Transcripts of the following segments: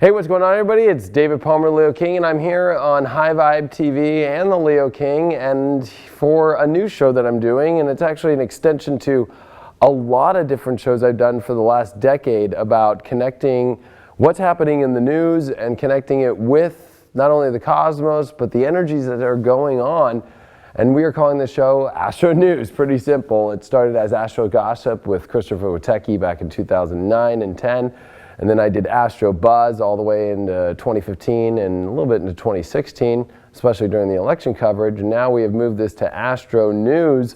Hey, what's going on, everybody? It's David Palmer, Leo King, and I'm here on High Vibe TV and the Leo King, and for a new show that I'm doing, and it's actually an extension to a lot of different shows I've done for the last decade about connecting what's happening in the news and connecting it with not only the cosmos, but the energies that are going on. And we are calling the show Astro News. Pretty simple. It started as Astro Gossip with Christopher Witecki back in 2009 and 10. And then I did Astro Buzz all the way into 2015 and a little bit into 2016, especially during the election coverage. And now we have moved this to Astro News,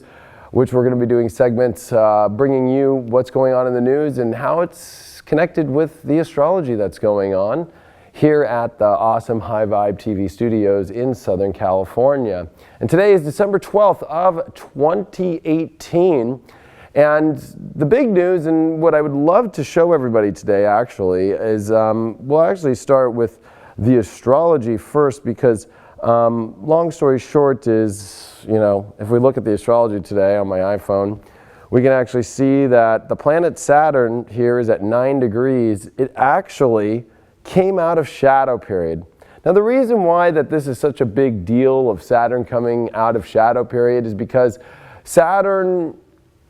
which we're going to be doing segments bringing you what's going on in the news and how it's connected with the astrology that's going on here at the awesome High Vibe TV studios in Southern California. And today is December 12th of 2018. And the big news, and what I would love to show everybody today actually, is we'll actually start with the astrology first because long story short is, you know, if we look at the astrology today on my iPhone, we can actually see that the planet Saturn here is at 9 degrees. It actually came out of shadow period. Now the reason why that this is such a big deal of Saturn coming out of shadow period is because Saturn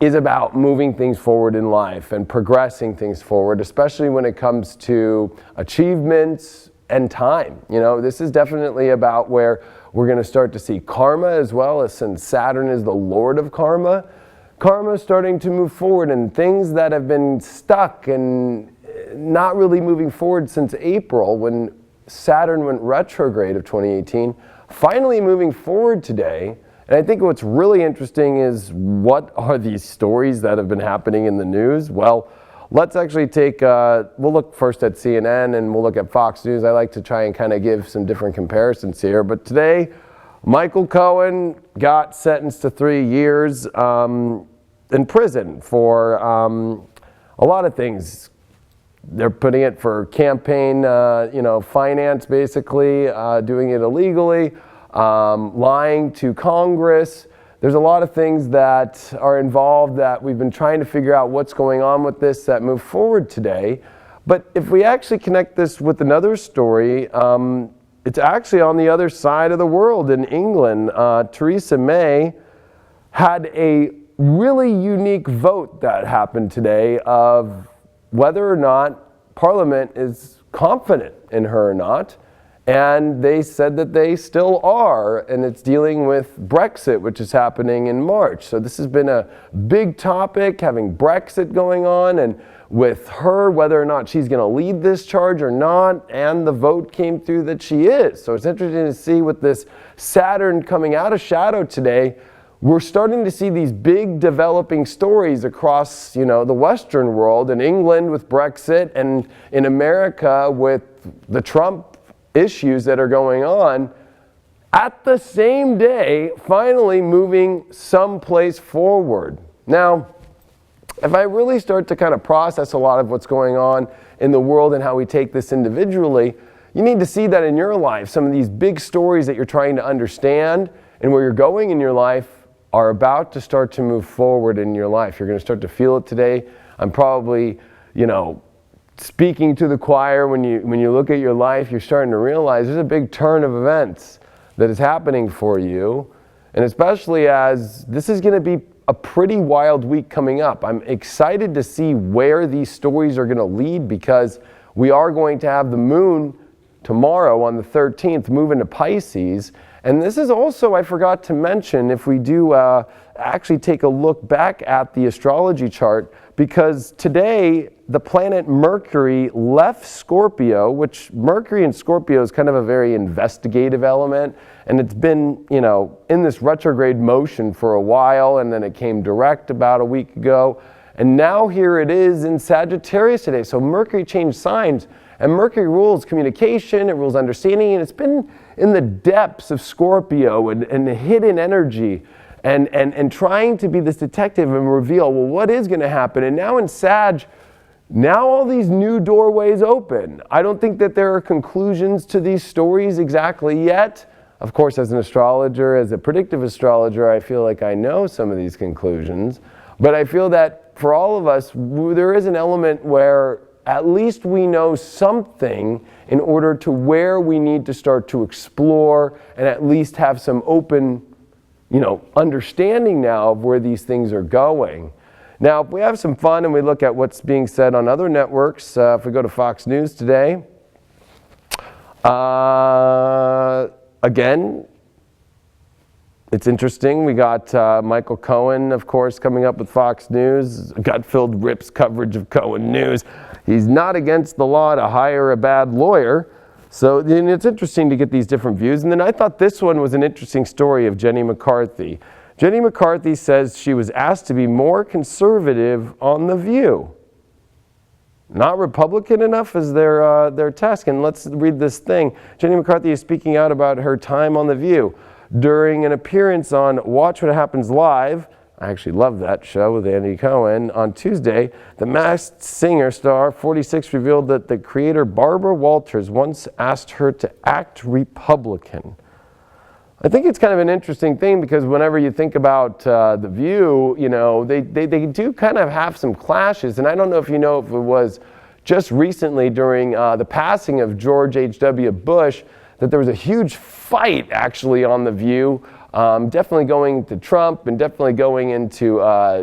is about moving things forward in life and progressing things forward, especially when it comes to achievements and time. You know, this is definitely about where we're going to start to see karma as well, as since Saturn is the lord of karma. Karma is starting to move forward, and things that have been stuck and not really moving forward since April when Saturn went retrograde of 2018, finally moving forward today. And I think what's really interesting is what are these stories that have been happening in the news? Well, let's actually take, we'll look first at CNN and we'll look at Fox News. I like to try and kind of give some different comparisons here. But today, Michael Cohen got sentenced to 3 years in prison for a lot of things. They're putting it for campaign, finance basically, doing it illegally. Lying to Congress. There's a lot of things that are involved that we've been trying to figure out what's going on with this that move forward today. But if we actually connect this with another story, it's actually on the other side of the world in England. Theresa May had a really unique vote that happened today of whether or not Parliament is confident in her or not. And they said that they still are, and it's dealing with Brexit, which is happening in March. So this has been a big topic, having Brexit going on, and with her, whether or not she's going to lead this charge or not, and the vote came through that she is. So it's interesting to see with this Saturn coming out of shadow today, we're starting to see these big developing stories across, the Western world, in England with Brexit, and in America with the Trump issues that are going on at the same day, finally moving someplace forward. Now, if I really start to kind of process a lot of what's going on in the world and how we take this individually, you need to see that in your life. Some of these big stories that you're trying to understand and where you're going in your life are about to start to move forward in your life. You're going to start to feel it today. I'm probably, speaking to the choir. When you look at your life, you're starting to realize there's a big turn of events that is happening for you, and especially as this is going to be a pretty wild week coming up. I'm excited to see where these stories are going to lead, because we are going to have the moon tomorrow on the 13th move into Pisces. And this is also, I forgot to mention, if we do actually take a look back at the astrology chart, because today the planet Mercury left Scorpio, which Mercury in Scorpio is kind of a very investigative element, and it's been, in this retrograde motion for a while, and then it came direct about a week ago, and now here it is in Sagittarius today. So Mercury changed signs, and Mercury rules communication, it rules understanding, and it's been in the depths of Scorpio and the hidden energy, and trying to be this detective and reveal, well, what is going to happen? And now in Sag, now all these new doorways open. I don't think that there are conclusions to these stories exactly yet. Of course, as an astrologer, as a predictive astrologer, I feel like I know some of these conclusions. But I feel that for all of us, there is an element where at least we know something in order to where we need to start to explore and at least have some open, understanding now of where these things are going. Now, if we have some fun and we look at what's being said on other networks, if we go to Fox News today, again, it's interesting. We got Michael Cohen, of course, coming up with Fox News. Gut-filled rips coverage of Cohen News. He's not against the law to hire a bad lawyer. So it's interesting to get these different views. And then I thought this one was an interesting story of Jenny McCarthy. Jenny McCarthy says she was asked to be more conservative on The View. Not Republican enough is their task. And let's read this thing. Jenny McCarthy is speaking out about her time on The View. During an appearance on Watch What Happens Live, I actually love that show with Andy Cohen, on Tuesday, the Masked Singer star, 46, revealed that the creator Barbara Walters once asked her to act Republican. I think it's kind of an interesting thing because whenever you think about The View, they do kind of have some clashes. And I don't know if you know if it was just recently during the passing of George H.W. Bush that there was a huge fight actually on The View, definitely going to Trump and definitely going into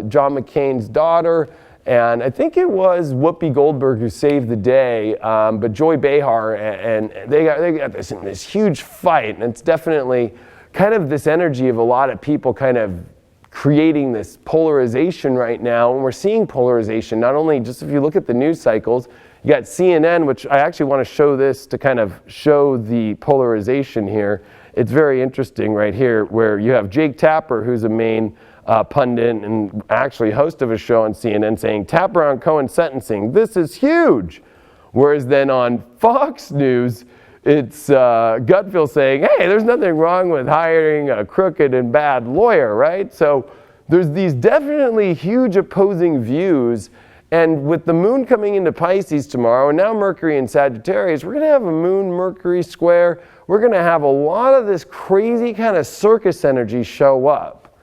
John McCain's daughter. And I think it was Whoopi Goldberg who saved the day, but Joy Behar, and they got this huge fight. And it's definitely kind of this energy of a lot of people kind of creating this polarization right now. And we're seeing polarization, not only just if you look at the news cycles. You got CNN, which I actually want to show this to kind of show the polarization here. It's very interesting right here where you have Jake Tapper, who's a main pundit and actually host of a show on CNN, saying, Tapper on Cohen sentencing, this is huge. Whereas then on Fox News, it's Gutfeld saying, hey, there's nothing wrong with hiring a crooked and bad lawyer, right? So there's these definitely huge opposing views. And with the moon coming into Pisces tomorrow, and now Mercury in Sagittarius, we're going to have a moon-Mercury square. We're going to have a lot of this crazy kind of circus energy show up.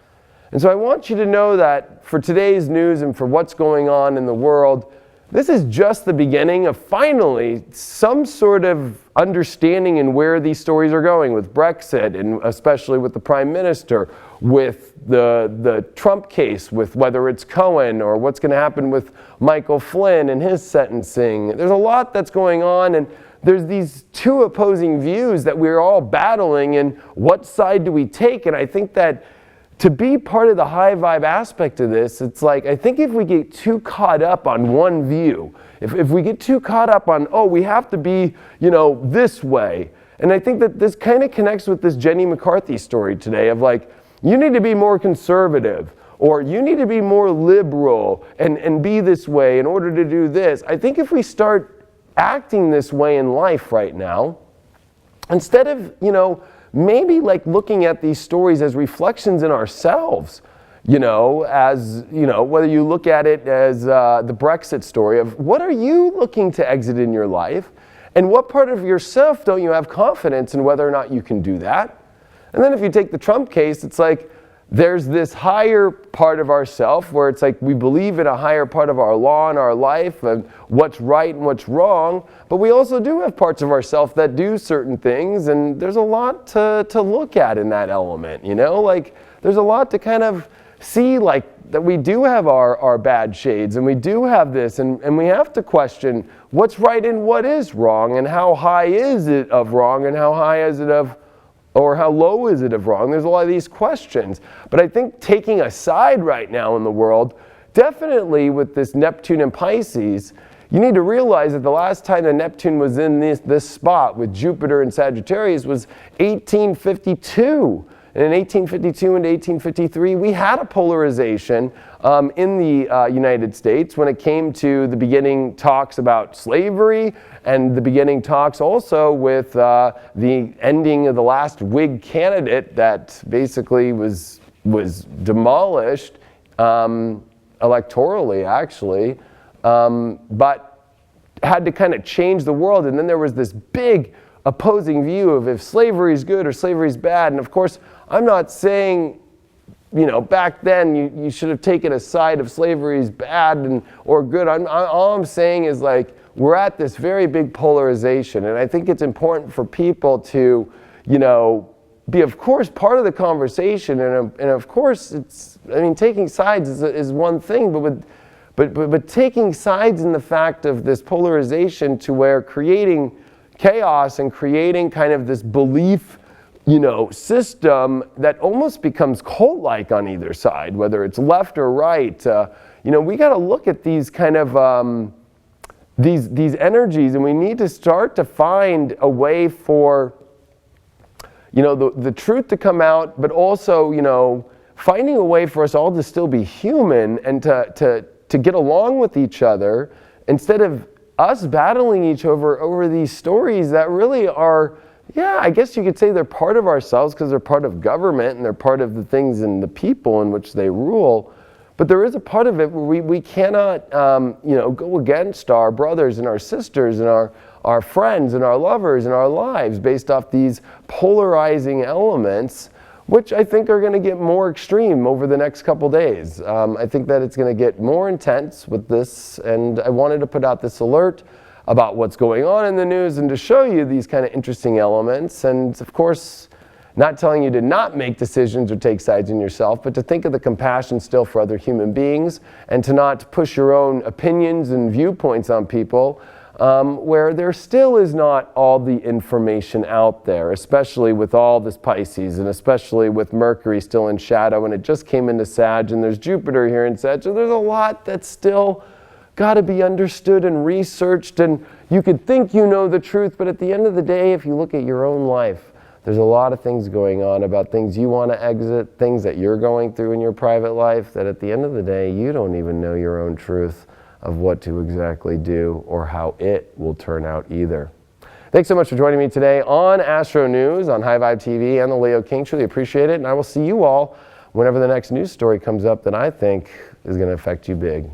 And so I want you to know that for today's news and for what's going on in the world, this is just the beginning of finally some sort of understanding in where these stories are going with Brexit, and especially with the Prime Minister, with the Trump case, with whether it's Cohen or what's going to happen with Michael Flynn and his sentencing. There's a lot that's going on, and there's these two opposing views that we're all battling, and what side do we take? And I think that to be part of the high vibe aspect of this, it's like, I think if we get too caught up on one view, if we get too caught up on, we have to be, this way. And I think that this kind of connects with this Jenny McCarthy story today of like, you need to be more conservative, or you need to be more liberal and be this way in order to do this. I think if we start acting this way in life right now, instead of, maybe like looking at these stories as reflections in ourselves, as, whether you look at it as the Brexit story of what are you looking to exit in your life, and what part of yourself don't you have confidence in whether or not you can do that? And then if you take the Trump case, it's like there's this higher part of ourself where it's like we believe in a higher part of our law in our life and what's right and what's wrong, but we also do have parts of ourself that do certain things, and there's a lot to look at in that element, like there's a lot to kind of see, like that we do have our bad shades, and we do have this, and we have to question what's right and what is wrong, and how high is it of wrong, and how high is it of, or how low is it of wrong? There's a lot of these questions. But I think taking a side right now in the world, definitely with this Neptune and Pisces, you need to realize that the last time that Neptune was in this spot with Jupiter and Sagittarius was 1852. And in 1852 and 1853, we had a polarization in the United States when it came to the beginning talks about slavery and the beginning talks also with the ending of the last Whig candidate that basically was demolished electorally, actually, but had to kind of change the world. And then there was this big opposing view of if slavery is good or slavery is bad. And of course, I'm not saying, back then you should have taken a side of slavery is bad or good. All I'm saying is like, we're at this very big polarization, and I think it's important for people to, be, of course, part of the conversation, and of course, taking sides is one thing, but taking sides in the fact of this polarization to where creating chaos and creating kind of this belief, system that almost becomes cult-like on either side, whether it's left or right. We got to look at these kind of these energies, and we need to start to find a way for the truth to come out, but also finding a way for us all to still be human and to get along with each other instead of us battling each other over these stories that really are, I guess you could say they're part of ourselves because they're part of government and they're part of the things and the people in which they rule. But there is a part of it where we cannot, go against our brothers and our sisters and our friends and our lovers and our lives based off these polarizing elements, which I think are going to get more extreme over the next couple days. I think that it's going to get more intense with this, and I wanted to put out this alert about what's going on in the news and to show you these kind of interesting elements, and of course, not telling you to not make decisions or take sides in yourself, but to think of the compassion still for other human beings and to not push your own opinions and viewpoints on people where there still is not all the information out there, especially with all this Pisces and especially with Mercury still in shadow, and it just came into Sag, and there's Jupiter here in Sag, so there's a lot that's still got to be understood and researched, and you could think you know the truth, but at the end of the day, if you look at your own life, there's a lot of things going on about things you want to exit, things that you're going through in your private life, that at the end of the day, you don't even know your own truth of what to exactly do or how it will turn out either. Thanks so much for joining me today on Astro News on High Vibe TV and the Leo King. Truly appreciate it, and I will see you all whenever the next news story comes up that I think is going to affect you big.